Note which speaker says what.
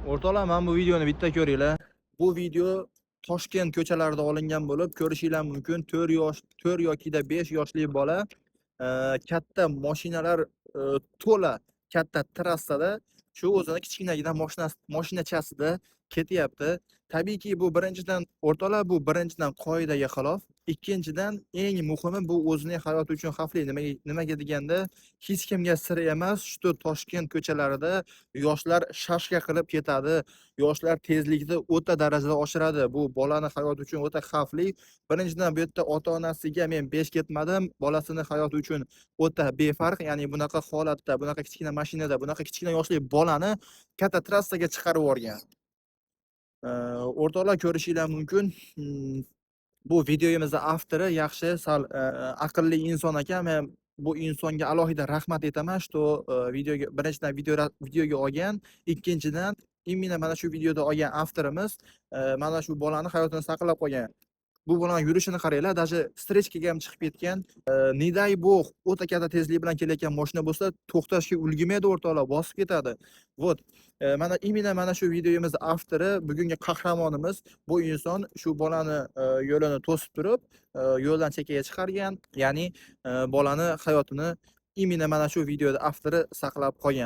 Speaker 1: O'rtoqlar, mana bu videoni bitta ko'ringlar. Bu video Toshkent ko'chalarida olingan bo'lib, ko'rishinglar mumkin. 4 yokida 5 yoshli bola katta mashinalar to'la katta trassada shu o'zini kichkinagina mashinachasida ketyapti. Tabiiyki bu birinchidan o'rtoqlar, bu birinchidan qoidaga xilof. Ikkinchidan eng muhimi bu o'zining hayoti uchun xavfli. Nimaga deganda hech kimga sir emas, shu Toshkent ko'chalarida yoshlar shashka qilib ketadi. Yoshlar tezlikni o'ta darajada oshiradi. Bu bolaning hayoti uchun o'ta xavfli. Birinchidan bu yerda ota-onasiga men besh ketmadim. Bolasini hayoti uchun o'ta befarq, ya'ni bunaqa holatda, bunaqa kichkina mashinada, bunaqa kichkina yoshli bolani katta trassaga chiqarib yuborgan. O'rtoqlar, ko'rishinglar mumkin. Bu videoyimizni avtori yaxshi, sal aqlli inson ekan. Men bu insonga alohida rahmat aytaman. Shu videoga birinchidan videoga olgan, ikkinchidan именно mana shu videoda olgan avtorimiz mana shu bolani hayotini saqlab qolgan. Bu bilan yurishini qaranglar, даже strechkaga ham chiqib ketgan. Не дай bog o'ta katta tezlik bilan kelayotgan mashina bo'lsa, to'xtashga ulgurmaydi o'rtoqlar, bosib ketadi. Вот. Mana imенно mana shu videomiz avtori, bugungi qahramonimiz bu inson shu bolani yo'lini to'sib turib, yo'ldan chekkaga chiqargan, ya'ni bolani hayotini imенно mana shu videoda avtori saqlab qolgan.